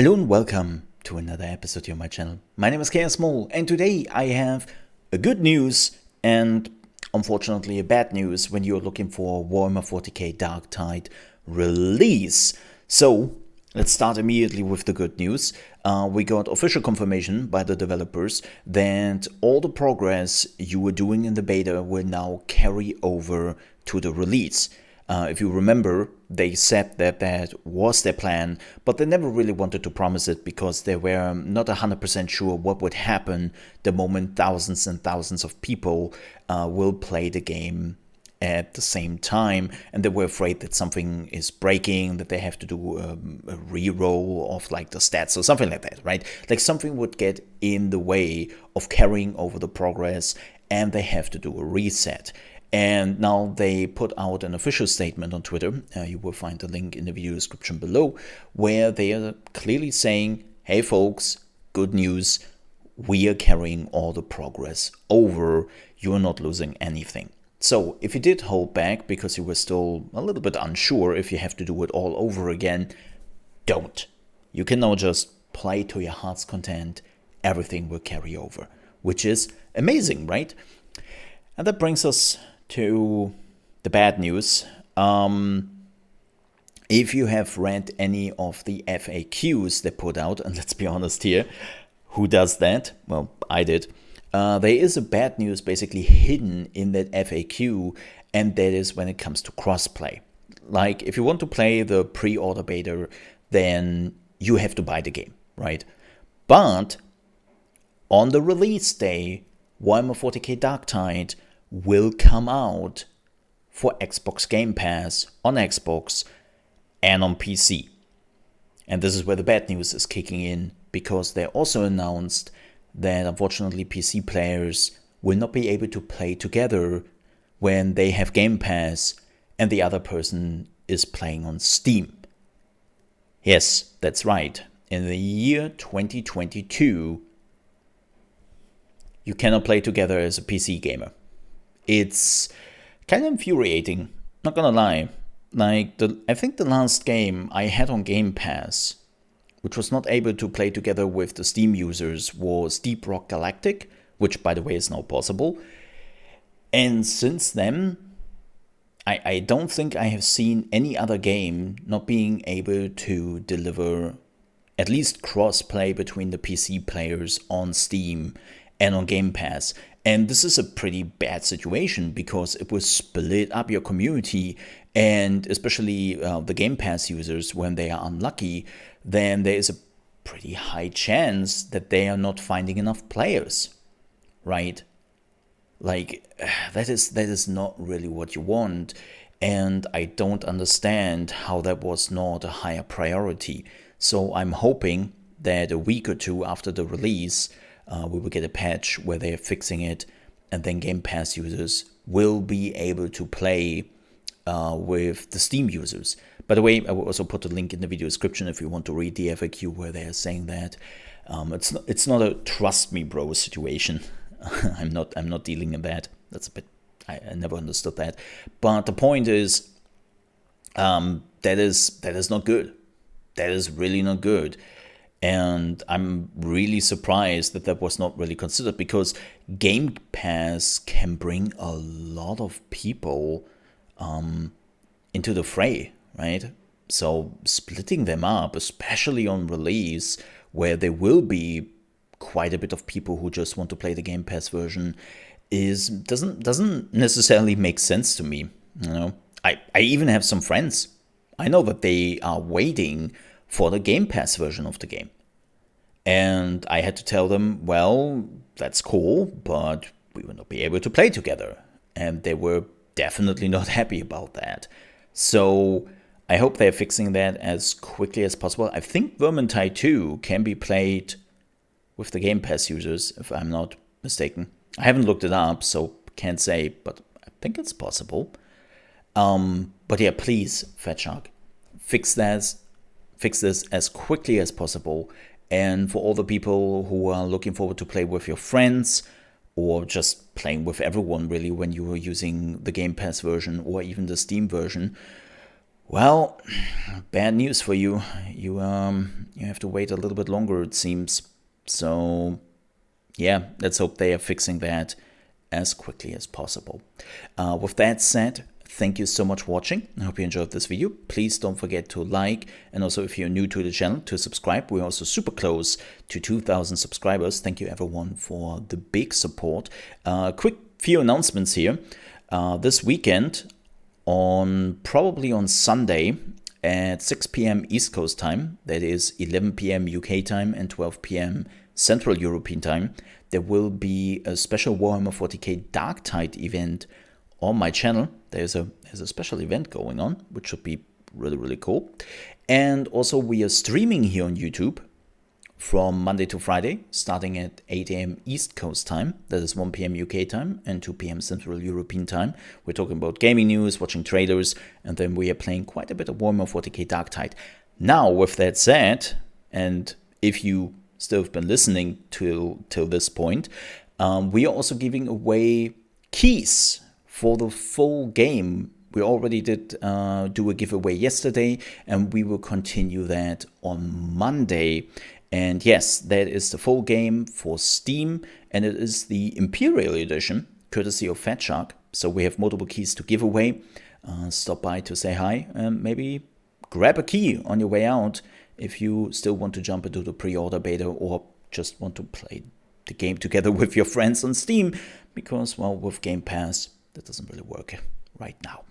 Hello and welcome to another episode here on my channel. My name is ChaosMole and today I have a good news and unfortunately a bad news when you're looking for Warhammer 40k Darktide release. So let's start immediately with the good news. We got official confirmation by the developers that all the progress you were doing in the beta will now carry over to the release. If you remember, they said that that was their plan, but they never really wanted to promise it because they were not 100% sure what would happen the moment thousands and thousands of people will play the game at the same time, and they were afraid that something is breaking, that they have to do a re-roll of like the stats or something like that, right? Like something would get in the way of carrying over the progress and they have to do a reset. And now they put out an official statement on Twitter, you will find the link in the video description below, where they are clearly saying, hey folks, good news, we are carrying all the progress over, you're not losing anything. So if you did hold back because you were still a little bit unsure if you have to do it all over again, don't. You can now just play to your heart's content, everything will carry over, which is amazing, right? And that brings us to the bad news. If you have read any of the FAQs they put out, and let's be honest here, who does that? Well, I did. There is a bad news basically hidden in that FAQ, and that is when it comes to crossplay. Like, if you want to play the pre-order beta, then you have to buy the game, right? But on the release day, Warhammer 40k Darktide will come out for Xbox Game Pass on Xbox and on PC. And this is where the bad news is kicking in, because they also announced that unfortunately PC players will not be able to play together when they have Game Pass and the other person is playing on Steam. Yes, that's right. In the year 2022, you cannot play together as a PC gamer. It's kind of infuriating, not gonna lie. Like, I think the last game I had on Game Pass, which was not able to play together with the Steam users, was Deep Rock Galactic, which by the way is now possible. And since then, I don't think I have seen any other game not being able to deliver at least cross-play between the PC players on Steam and on Game Pass. And this is a pretty bad situation because it will split up your community, and especially the Game Pass users, when they are unlucky, then there is a pretty high chance that they are not finding enough players, right? Like, that is not really what you want, and I don't understand how that was not a higher priority. So I'm hoping that a week or two after the release, we will get a patch where they are fixing it, and then Game Pass users will be able to play with the Steam users. By the way, I will also put a link in the video description if you want to read the FAQ where they are saying that. It's not a trust me bro situation. I'm not dealing in that. That's a bit, I never understood that. But the point is, that is not good. That is really not good. And I'm really surprised that that was not really considered, because Game Pass can bring a lot of people into the fray, right? So splitting them up, especially on release, where there will be quite a bit of people who just want to play the Game Pass version, doesn't necessarily make sense to me. You know, I even have some friends. I know that they are waiting for the Game Pass version of the game. And I had to tell them, well, that's cool, but we will not be able to play together. And they were definitely not happy about that. So I hope they're fixing that as quickly as possible. I think Vermintide 2 can be played with the Game Pass users, if I'm not mistaken. I haven't looked it up, so can't say, but I think it's possible. But yeah, please, Fatshark, fix this as quickly as possible. And for all the people who are looking forward to play with your friends, or just playing with everyone really when you were using the Game Pass version or even the Steam version, well, bad news for you. You You have to wait a little bit longer, it seems. So yeah, let's hope they are fixing that as quickly as possible. With that said, thank you so much for watching. I hope you enjoyed this video. Please don't forget to like, and also if you're new to the channel, to subscribe. We're also super close to 2,000 subscribers. Thank you everyone for the big support. Quick few announcements here. This weekend, probably on Sunday at 6 p.m. East Coast time, that is 11 p.m. UK time and 12 p.m. Central European time, there will be a special Warhammer 40k Darktide event on my channel. There's a special event going on, which should be really, really cool. And also we are streaming here on YouTube from Monday to Friday, starting at 8 a.m. East Coast time. That is 1 p.m. UK time and 2 p.m. Central European time. We're talking about gaming news, watching trailers, and then we are playing quite a bit of Warhammer 40k Darktide. Now, with that said, and if you still have been listening till this point, we are also giving away keys for the full game. We already did do a giveaway yesterday, and we will continue that on Monday. And yes, that is the full game for Steam, and it is the Imperial Edition, courtesy of Fat Shark. So we have multiple keys to give away. Stop by to say hi, and maybe grab a key on your way out if you still want to jump into the pre-order beta or just want to play the game together with your friends on Steam, because, well, with Game Pass, that doesn't really work right now.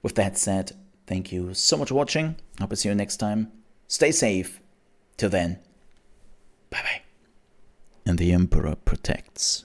With that said, thank you so much for watching. Hope to see you next time. Stay safe. Till then, bye-bye. And the Emperor protects.